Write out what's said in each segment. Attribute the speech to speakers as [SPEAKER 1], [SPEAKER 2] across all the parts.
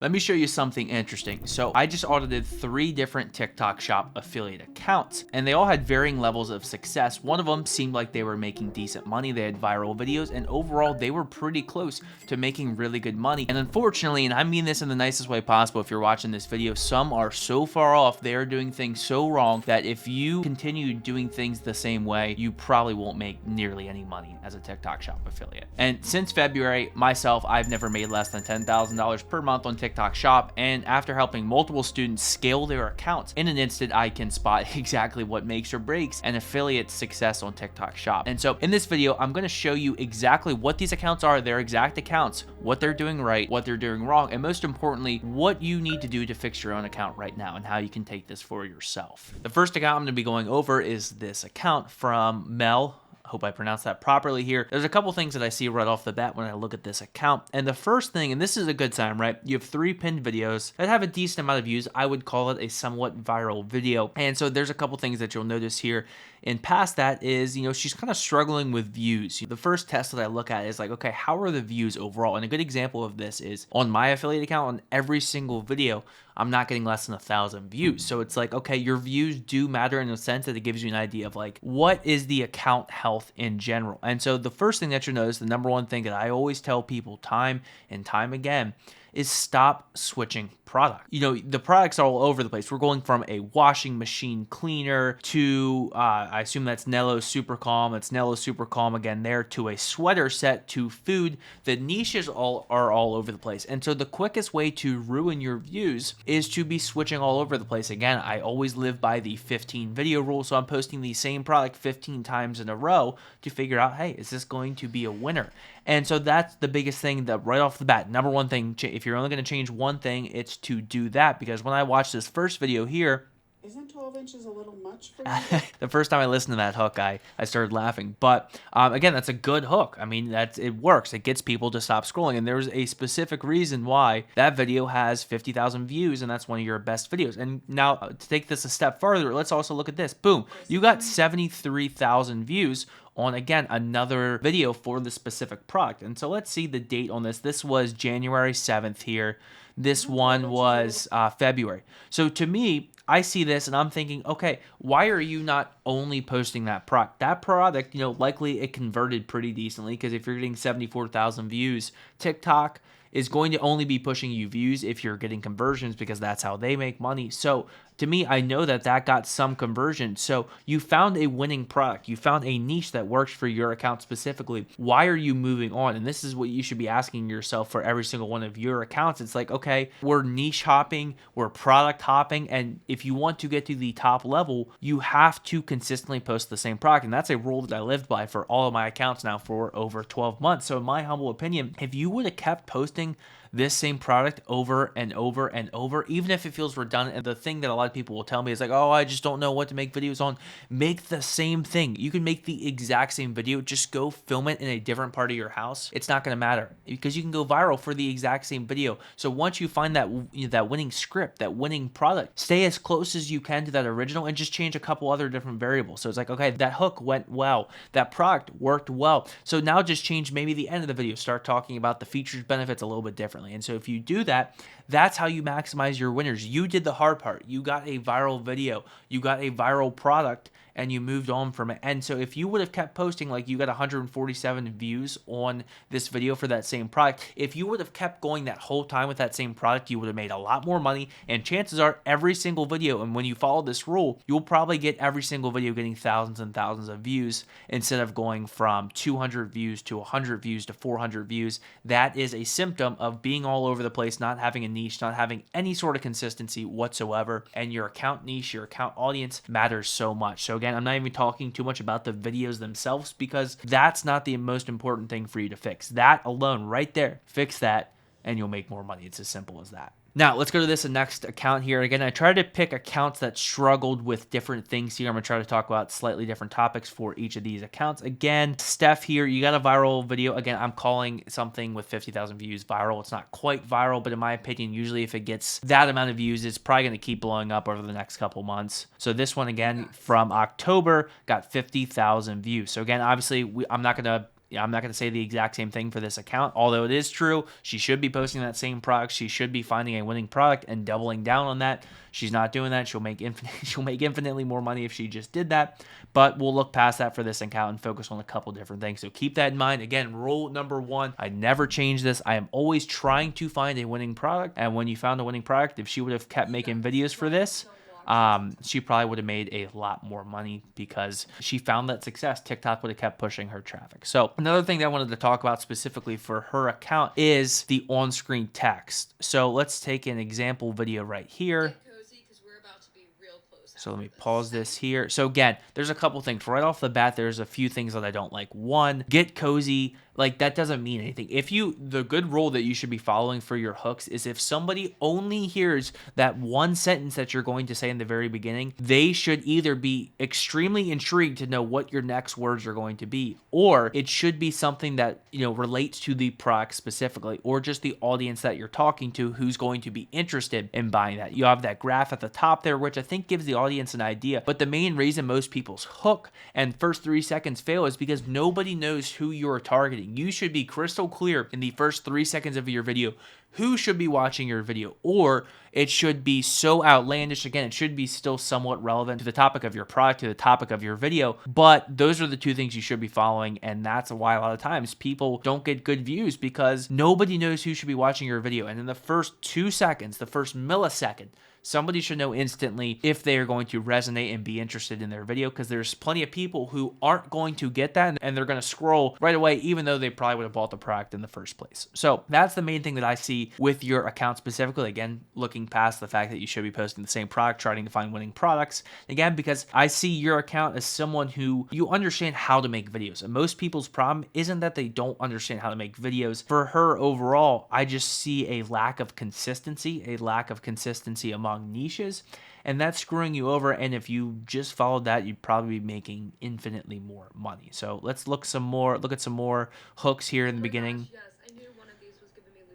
[SPEAKER 1] Let me show you something interesting. So I just audited 3 different TikTok shop affiliate accounts and they all had varying levels of success. One of them seemed like they were making decent money. They had viral videos and overall they were pretty close to making really good money. And unfortunately, and I mean this in the nicest way possible, if you're watching this video, some are so far off, they are doing things so wrong that if you continue doing things the same way, you probably won't make nearly any money as a TikTok shop affiliate. And since February, myself, I've never made less than $10,000 per month on TikTok shop, and after helping multiple students scale their accounts, in an instant I can spot exactly what makes or breaks an affiliate success on TikTok shop. And so in this video, I'm going to show you exactly what these accounts are, their exact accounts, what they're doing right, what they're doing wrong, and most importantly, what you need to do to fix your own account right now and how you can take this for yourself. The first account I'm going to be going over is this account from Mel. Hope I pronounced that properly here. There's a couple things that I see right off the bat when I look at this account. And the first thing, and this is a good sign, right? You have 3 pinned videos that have a decent amount of views. I would call it a somewhat viral video. And so there's a couple things that you'll notice here. And past that is, she's kind of struggling with views. The first test that I look at is like, okay, how are the views overall? And a good example of this is on my affiliate account, on every single video, I'm not getting less than 1,000 views. So it's like, okay, your views do matter in the sense that it gives you an idea of like, what is the account health in general? And so the first thing that you'll notice, the number one thing that I always tell people time and time again, is stop switching product. The products are all over the place. We're going from a washing machine cleaner to, I assume that's Nello Super Calm. It's Nello Super Calm again there, to a sweater set, to food. The niches are all over the place. And so the quickest way to ruin your views is to be switching all over the place. Again, I always live by the 15 video rule. So I'm posting the same product 15 times in a row to figure out, hey, is this going to be a winner? And so that's the biggest thing that right off the bat, number one thing, if you're only going to change one thing, it's to do that. Because when I watched this first video here,
[SPEAKER 2] isn't 12 inches a little much for you?
[SPEAKER 1] The first time I listened to that hook, I started laughing. But again, that's a good hook. I mean, it works. It gets people to stop scrolling. And there's a specific reason why that video has 50,000 views, and that's one of your best videos. And now to take this a step further, let's also look at this. Boom. You got 73,000 views on, again, another video for the specific product. And so let's see the date on this. This was January 7th here. This one was February. So to me, I see this and I'm thinking, okay, why are you not only posting that product? That product, likely it converted pretty decently, because if you're getting 74,000 views, TikTok is going to only be pushing you views if you're getting conversions, because that's how they make money. So to me, I know that got some conversion. So you found a winning product. You found a niche that works for your account specifically. Why are you moving on? And this is what you should be asking yourself for every single one of your accounts. It's like, okay, we're niche hopping, we're product hopping. And if you want to get to the top level, you have to consistently post the same product. And that's a rule that I lived by for all of my accounts now for over 12 months. So in my humble opinion, if you would have kept posting this same product over and over and over, even if it feels redundant. And the thing that a lot of people will tell me is like, oh, I just don't know what to make videos on. Make the same thing. You can make the exact same video. Just go film it in a different part of your house. It's not going to matter, because you can go viral for the exact same video. So once you find that winning script, that winning product, stay as close as you can to that original and just change a couple other different variables. So it's like, okay, that hook went well. That product worked well. So now just change maybe the end of the video. Start talking about the features, benefits a little bit differently. And so if you do that, that's how you maximize your winners. You did the hard part. You got a viral video. You got a viral product, and you moved on from it. And so if you would have kept posting, like you got 147 views on this video for that same product, if you would have kept going that whole time with that same product, you would have made a lot more money. And chances are every single video, and when you follow this rule, you'll probably get every single video getting thousands and thousands of views instead of going from 200 views to 100 views to 400 views. That is a symptom of being all over the place, not having a niche, not having any sort of consistency whatsoever. And your account niche, your account audience matters so much. So again, I'm not even talking too much about the videos themselves, because that's not the most important thing for you to fix. That alone right there, fix that, and you'll make more money. It's as simple as that. Now, let's go to this next account here. Again, I tried to pick accounts that struggled with different things here. I'm going to try to talk about slightly different topics for each of these accounts. Again, Steph here, you got a viral video. Again, I'm calling something with 50,000 views viral. It's not quite viral, but in my opinion, usually if it gets that amount of views, it's probably going to keep blowing up over the next couple months. So this one, again, from October, got 50,000 views. So again, obviously, I'm not going to I'm not going to say the exact same thing for this account, although it is true. She should be posting that same product. She should be finding a winning product and doubling down on that. She's not doing that. She'll make infinitely more money if she just did that. But we'll look past that for this account and focus on a couple different things. So keep that in mind. Again, rule number 1, I never change this. I am always trying to find a winning product. And when you found a winning product, if she would have kept making videos for this, she probably would have made a lot more money because she found that success. TikTok would have kept pushing her traffic. So another thing that I wanted to talk about specifically for her account is the on-screen text. So let's take an example video right here. So let me pause this here. So again, there's a couple things. Right off the bat, there's a few things that I don't like. One, get cozy. Like, that doesn't mean anything. The good rule that you should be following for your hooks is if somebody only hears that one sentence that you're going to say in the very beginning, they should either be extremely intrigued to know what your next words are going to be, or it should be something that, relates to the product specifically, or just the audience that you're talking to who's going to be interested in buying that. You have that graph at the top there, which I think gives the audience an idea. But the main reason most people's hook and first 3 seconds fail is because nobody knows who you're targeting. You should be crystal clear in the first 3 seconds of your video who should be watching your video, or it should be so outlandish. Again, it should be still somewhat relevant to the topic of your product, to the topic of your video, but those are the 2 things you should be following, and that's why a lot of times people don't get good views because nobody knows who should be watching your video. And in the first 2 seconds, the first millisecond, somebody should know instantly if they are going to resonate and be interested in their video, because there's plenty of people who aren't going to get that and they're going to scroll right away, even though they probably would have bought the product in the first place. So that's the main thing that I see with your account specifically. Again, looking past the fact that you should be posting the same product, trying to find winning products. Again, because I see your account as someone who you understand how to make videos. And most people's problem isn't that they don't understand how to make videos. For her overall, I just see a lack of consistency among niches, and that's screwing you over. And if you just followed that, you'd probably be making infinitely more money. So let's look at some more hooks here in the beginning.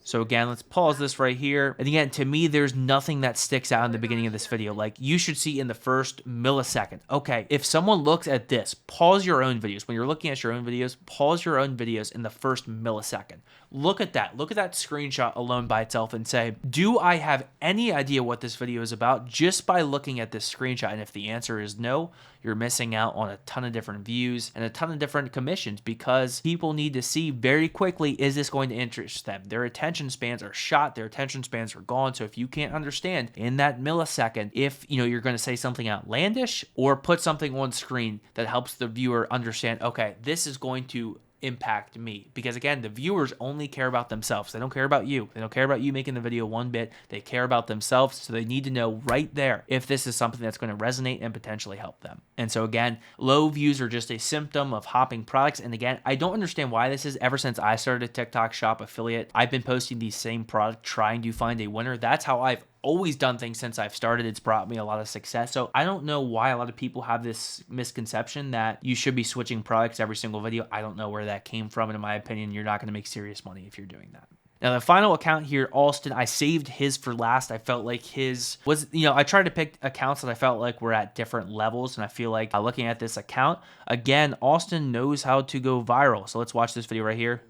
[SPEAKER 1] So again, let's pause this right here. And again, to me, there's nothing that sticks out in the beginning of this video. Like, you should see in the first millisecond. Okay, if someone looks at this, pause your own videos. When you're looking at your own videos, pause your own videos in the first millisecond. Look at that. Look at that screenshot alone by itself and say, do I have any idea what this video is about just by looking at this screenshot? And if the answer is no, you're missing out on a ton of different views and a ton of different commissions, because people need to see very quickly, is this going to interest them? Their attention spans are shot. Their attention spans are gone. So if you can't understand in that millisecond, if you're going to say something outlandish or put something on screen that helps the viewer understand, okay, this is going to impact me. Because again, the viewers only care about themselves. They don't care about you. They don't care about you making the video one bit. They care about themselves. So they need to know right there if this is something that's going to resonate and potentially help them. And so again, low views are just a symptom of hopping products. And again, I don't understand why this is. Ever since I started a TikTok shop affiliate, I've been posting the same product, trying to find a winner. That's how I've always done things since I've started. It's brought me a lot of success. So I don't know why a lot of people have this misconception that you should be switching products every single video. I don't know where that came from. And in my opinion, you're not going to make serious money if you're doing that. Now, the final account here, Austin, I saved his for last. I felt like his was, I tried to pick accounts that I felt like were at different levels. And I feel like looking at this account, again, Austin knows how to go viral. So let's watch this video right here.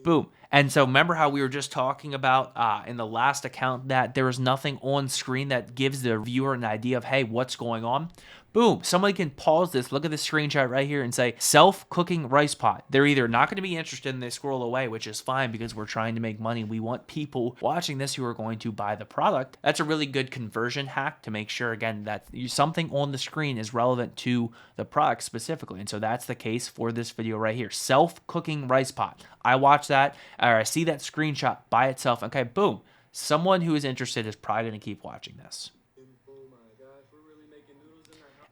[SPEAKER 1] Boom. And so remember how we were just talking about in the last account that there is nothing on screen that gives the viewer an idea of, hey, what's going on? Boom. Somebody can pause this, look at this screenshot right here and say, self-cooking rice pot. They're either not going to be interested and they scroll away, which is fine because we're trying to make money. We want people watching this who are going to buy the product. That's a really good conversion hack to make sure, again, that something on the screen is relevant to the product specifically. And so that's the case for this video right here. Self-cooking rice pot. I watch that, or I see that screenshot by itself. Okay, boom. Someone who is interested is probably going to keep watching this.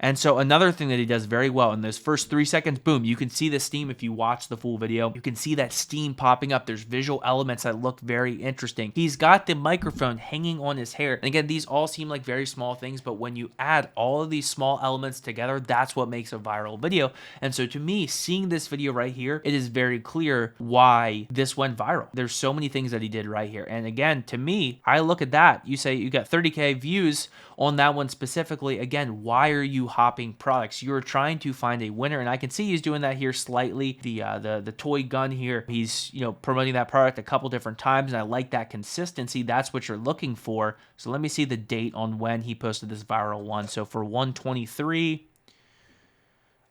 [SPEAKER 1] And so another thing that he does very well in those first 3 seconds, boom, you can see the steam if you watch the full video. You can see that steam popping up. There's visual elements that look very interesting. He's got the microphone hanging on his hair. And again, these all seem like very small things, but when you add all of these small elements together, that's what makes a viral video. And so to me, seeing this video right here, it is very clear why this went viral. There's so many things that he did right here. And again, to me, I look at that. You say you got 30K views on that one specifically. Again, why are you hopping products. You're trying to find a winner, and I can see he's doing that here slightly. The toy gun here, he's promoting that product a couple different times, and I like that consistency. That's what you're looking for. So let me see the date on when he posted this viral one. So for 123.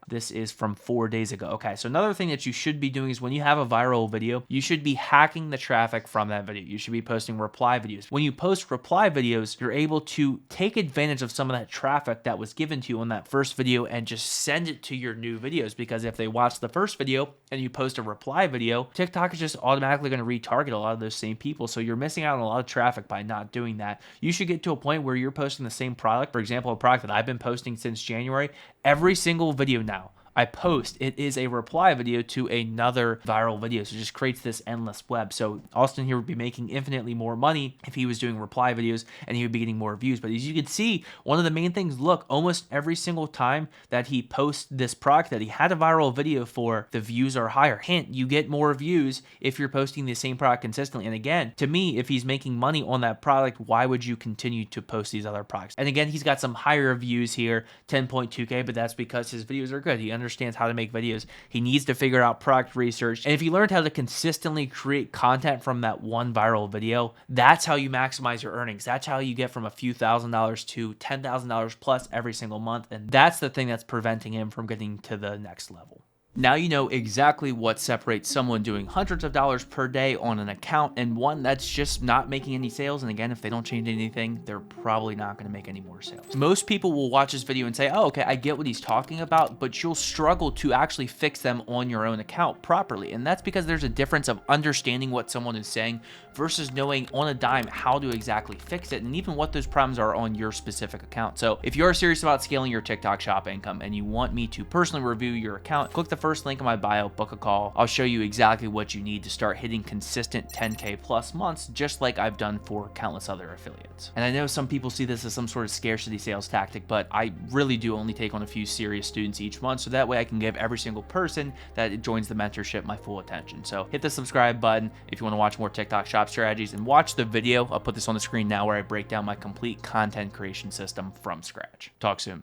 [SPEAKER 1] This is from 4 days ago. Okay, so another thing that you should be doing is when you have a viral video, you should be hacking the traffic from that video. You should be posting reply videos. When you post reply videos, you're able to take advantage of some of that traffic that was given to you on that first video and just send it to your new videos, because if they watch the first video and you post a reply video, TikTok is just automatically going to retarget a lot of those same people. So you're missing out on a lot of traffic by not doing that. You should get to a point where you're posting the same product. For example, a product that I've been posting since January, every single video now I post, it is a reply video to another viral video. So it just creates this endless web. So Austin here would be making infinitely more money if he was doing reply videos, and he would be getting more views. But as you can see, one of the main things, look, almost every single time that he posts this product that he had a viral video for, the views are higher. Hint, you get more views if you're posting the same product consistently. And again, to me, if he's making money on that product, why would you continue to post these other products? And again, he's got some higher views here, 10.2K, but that's because his videos are good. He understands how to make videos. He needs to figure out product research. And if he learned how to consistently create content from that one viral video, that's how you maximize your earnings. That's how you get from a few $1,000s to $10,000 plus every single month. And that's the thing that's preventing him from getting to the next level. Now you know exactly what separates someone doing hundreds of dollars per day on an account and one that's just not making any sales. And again, if they don't change anything, they're probably not going to make any more sales. Most people will watch this video and say, oh, okay, I get what he's talking about, but you'll struggle to actually fix them on your own account properly. And that's because there's a difference of understanding what someone is saying versus knowing on a dime how to exactly fix it and even what those problems are on your specific account. So if you're serious about scaling your TikTok shop income and you want me to personally review your account, click the first link in my bio, book a call. I'll show you exactly what you need to start hitting consistent 10K plus months, just like I've done for countless other affiliates. And I know some people see this as some sort of scarcity sales tactic, but I really do only take on a few serious students each month, so that way I can give every single person that joins the mentorship my full attention. So hit the subscribe button if you want to watch more TikTok shop strategies, and watch the video. I'll put this on the screen now where I break down my complete content creation system from scratch. Talk soon.